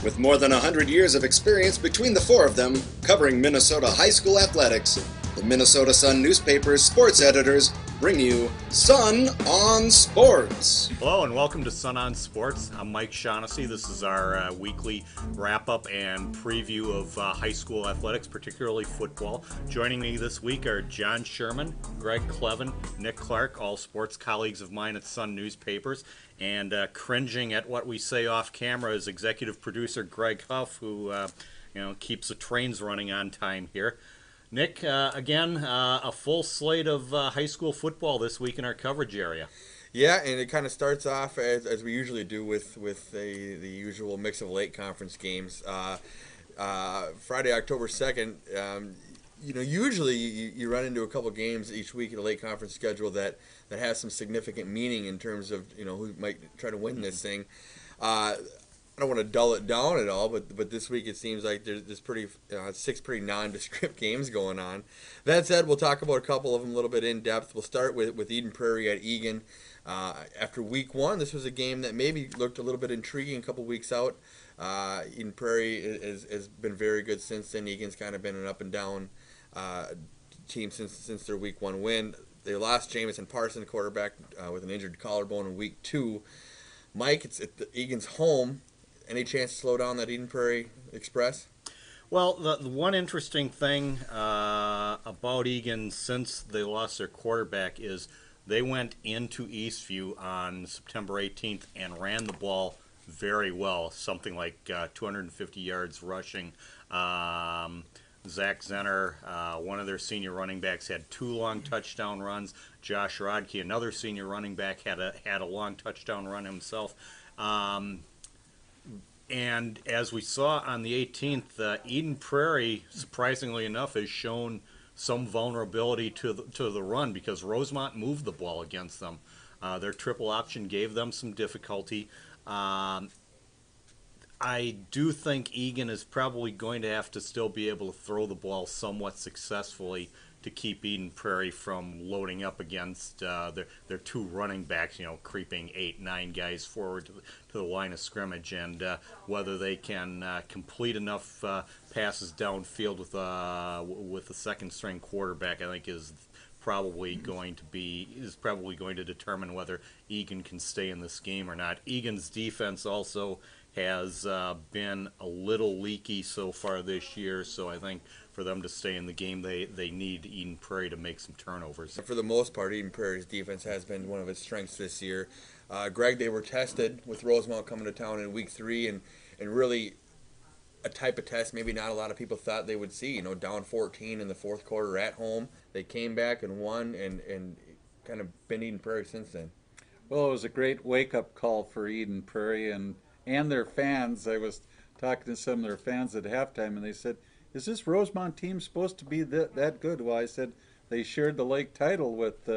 With more than 100 years of experience between the four of them, covering Minnesota high school athletics, the Minnesota Sun newspaper's sports editors bring you Sun on Sports. Hello and welcome to Sun on Sports. I'm Mike Shaughnessy. This is our weekly wrap-up and preview of high school athletics, particularly football. Joining me this week are John Sherman, Greg Clevin, Nick Clark, all sports colleagues of mine at Sun newspapers. And cringing at what we say off camera is executive producer Greg Huff, who keeps the trains running on time here. Nick, again, a full slate of high school football this week in our coverage area. Yeah, and it kind of starts off as we usually do with the usual mix of late conference games. Friday, October 2nd, usually you run into a couple games each week in the late conference schedule that has some significant meaning in terms of who might try to win this thing. I don't want to dull it down at all, but this week it seems like there's 6 pretty nondescript games going on. That said, we'll talk about a couple of them a little bit in depth. We'll start with Eden Prairie at Egan. After week 1, this was a game that maybe looked a little bit intriguing a couple weeks out. Eden Prairie has been very good since then. Egan's kind of been an up and down team since their week 1 win. They lost Jamison Parson, quarterback, with an injured collarbone in week 2. Mike, it's at Egan's home. Any chance to slow down that Eden Prairie Express? Well, the one interesting thing about Egan since they lost their quarterback is they went into Eastview on September 18th and ran the ball very well, something like 250 yards rushing. Zach Zenner, one of their senior running backs, had 2 long touchdown runs. Josh Rodkey, another senior running back, had a long touchdown run himself. And as we saw on the 18th, Eden Prairie, surprisingly enough, has shown some vulnerability to the run because Rosemont moved the ball against them. Their triple option gave them some difficulty. I do think Egan is probably going to have to still be able to throw the ball somewhat successfully to keep Eden Prairie from loading up against their 2 running backs, creeping 8-9 guys forward to the line of scrimmage, and whether they can complete enough passes downfield with the second string quarterback, I think is probably going to determine whether Egan can stay in this game or not. Egan's defense also has been a little leaky so far this year, so I think for them to stay in the game, they need Eden Prairie to make some turnovers. For the most part, Eden Prairie's defense has been one of its strengths this year. Greg, they were tested with Rosemont coming to town in week 3, and really a type of test maybe not a lot of people thought they would see. Down 14 in the fourth quarter at home. They came back and won and kind of been Eden Prairie since then. Well, it was a great wake-up call for Eden Prairie and their fans. I was talking to some of their fans at halftime, and they said, is this Rosemont team supposed to be that good? Well, I said they shared the Lake title with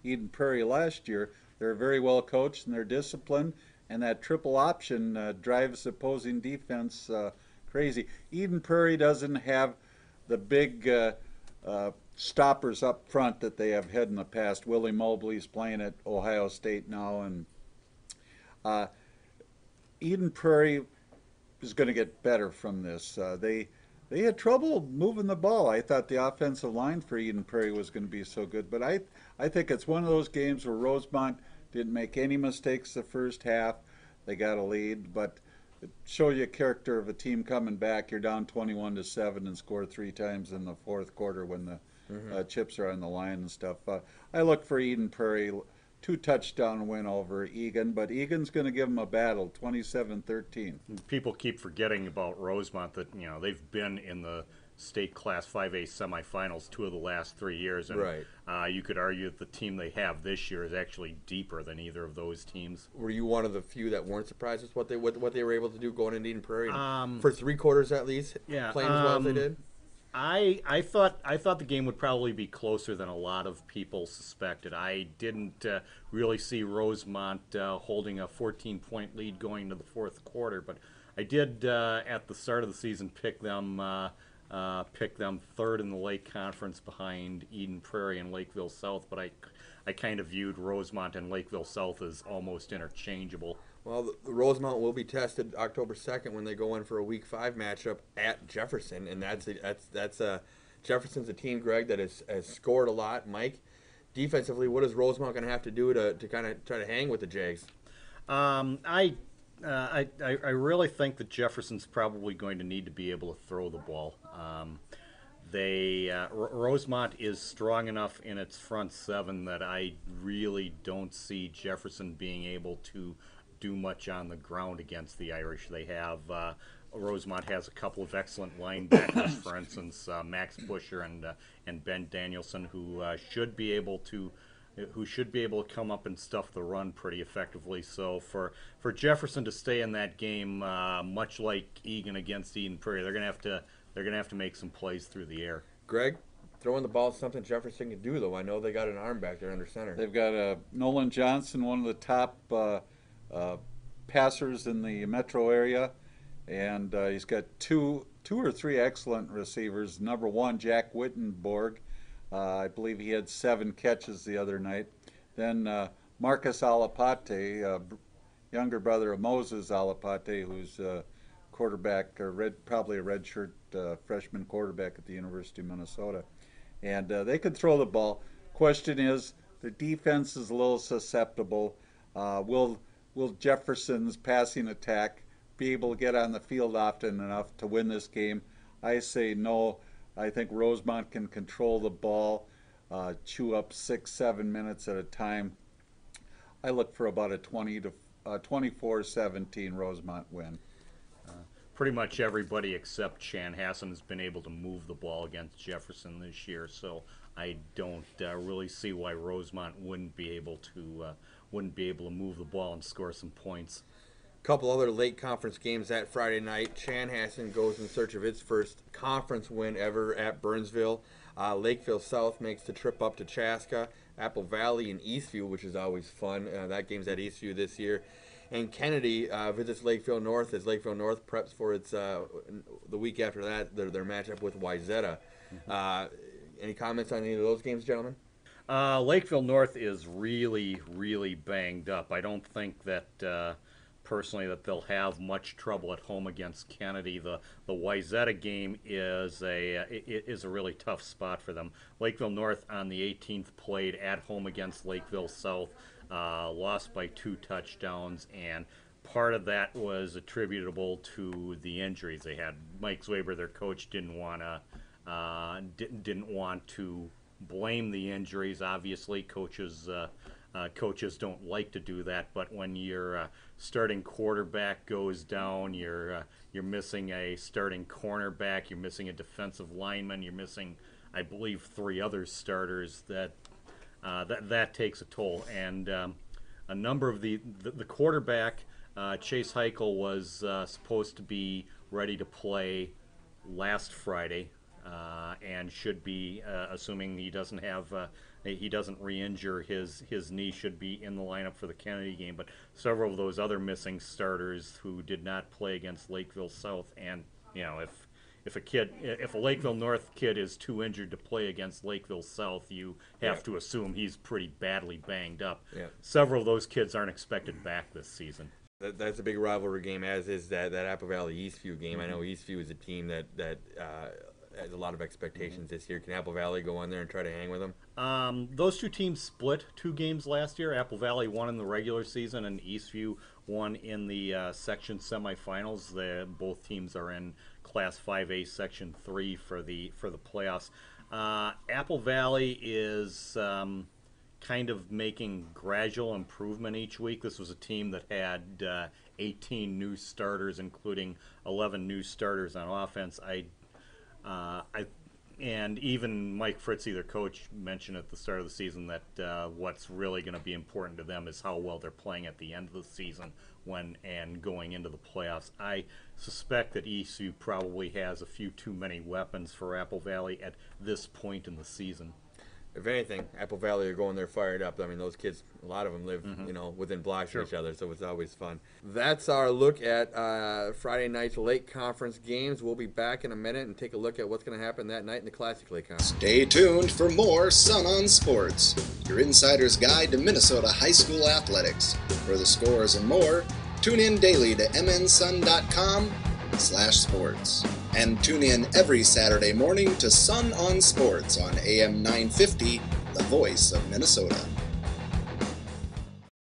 Eden Prairie last year. They're very well coached and they're disciplined, and that triple option drives opposing defense crazy. Eden Prairie doesn't have the big stoppers up front that they have had in the past. Willie Mobley's playing at Ohio State now, and Eden Prairie is going to get better from this. They had trouble moving the ball. I thought the offensive line for Eden Prairie was going to be so good, but I think it's one of those games where Rosemont didn't make any mistakes the first half. They got a lead, but it shows you a character of a team coming back. You're down 21-7 and score 3 times in the fourth quarter when the chips are on the line and stuff. I look for Eden Prairie. 2 touchdown win over Egan, but Egan's going to give them a battle, 27-13. People keep forgetting about Rosemont that they've been in the state Class 5A semifinals 2 of the last 3 years, and right. You could argue that the team they have this year is actually deeper than either of those teams. Were you one of the few that weren't surprised with what they were able to do going into Eden Prairie for 3 quarters at least, playing as well as they did? I thought the game would probably be closer than a lot of people suspected. I didn't really see Rosemont holding a 14-point lead going into the fourth quarter, but I did at the start of the season pick them third in the Lake Conference behind Eden Prairie and Lakeville South, but I kind of viewed Rosemont and Lakeville South as almost interchangeable. Well, the Rosemount will be tested October 2nd when they go in for a Week 5 matchup at Jefferson, and that's Jefferson's a team, Greg, that has scored a lot. Mike, defensively, what is Rosemount going to have to do to kind of try to hang with the Jags? I really think that Jefferson's probably going to need to be able to throw the ball. Rosemont is strong enough in its front seven that I really don't see Jefferson being able to do much on the ground against the Irish. They have Rosemont has a couple of excellent linebackers, for instance, Max Busher and Ben Danielson, who should be able to come up and stuff the run pretty effectively. So for Jefferson to stay in that game, much like Egan against Eden Prairie, they're gonna have to make some plays through the air. Greg, throwing the ball is something Jefferson can do, though. I know they got an arm back there under center. They've got Nolan Johnson, one of the top passers in the metro area, and he's got two or three excellent receivers. Number one, Jack Wittenborg. I believe he had 7 catches the other night. Then Marcus Alapate, younger brother of Moses Alapate, who's quarterback, probably a redshirt freshman quarterback at the University of Minnesota. And they could throw the ball. Question is, the defense is a little susceptible. Will Jefferson's passing attack be able to get on the field often enough to win this game? I say no. I think Rosemont can control the ball, chew up 6-7 minutes at a time. I look for about a 24-17 Rosemont win. Pretty much everybody except Chanhassen has been able to move the ball against Jefferson this year, so I don't really see why Rosemont wouldn't be able to move the ball and score some points. Couple other late conference games that Friday night. Chanhassen goes in search of its first conference win ever at Burnsville. Lakeville South makes the trip up to Chaska. Apple Valley and Eastview, which is always fun. That game's at Eastview this year. And Kennedy visits Lakeville North as Lakeville North preps for its the week after that their matchup with Wyzetta. Any comments on any of those games, gentlemen? Lakeville North is really, really banged up. I don't think that personally that they'll have much trouble at home against Kennedy. The Wyzetta game is a really tough spot for them. Lakeville North on the 18th played at home against Lakeville South, lost by 2 touchdowns, and part of that was attributable to the injuries they had. Mike Zwaber, their coach, didn't want to blame the injuries. Obviously, coaches don't like to do that, but when your starting quarterback goes down, you're missing a starting cornerback, you're missing a defensive lineman, you're missing, I believe, 3 other starters. That takes a toll. And a number of the quarterback, Chase Heichel, was supposed to be ready to play last Friday, and should be, assuming he doesn't re-injure his knee, should be in the lineup for the Kennedy game. But several of those other missing starters who did not play against Lakeville South, and if a Lakeville North kid is too injured to play against Lakeville South, you have to assume he's pretty badly banged up. Yeah. Several of those kids aren't expected back this season. That's a big rivalry game, as is that Apple Valley Eastview game. I know Eastview is a team that has a lot of expectations this year. Can Apple Valley go on there and try to hang with them? Those 2 teams split 2 games last year. Apple Valley won in the regular season, and Eastview won in the section semifinals. Both teams are in Class 5A Section 3 for the playoffs. Apple Valley is kind of making gradual improvement each week. This was a team that had 18 new starters, including 11 new starters on offense. And even Mike Fritzy, their coach, mentioned at the start of the season that what's really going to be important to them is how well they're playing at the end of the season and going into the playoffs. I suspect that ECU probably has a few too many weapons for Apple Valley at this point in the season. If anything, Apple Valley are going there fired up. I mean, those kids, a lot of them live, within blocks of each other, so it's always fun. That's our look at Friday night's late conference games. We'll be back in a minute and take a look at what's going to happen that night in the Classic Lake Conference. Stay tuned for more Sun on Sports, your insider's guide to Minnesota high school athletics. For the scores and more, Tune in daily to mnsun.com/sports. And tune in every Saturday morning to Sun on Sports on AM 950, the voice of Minnesota.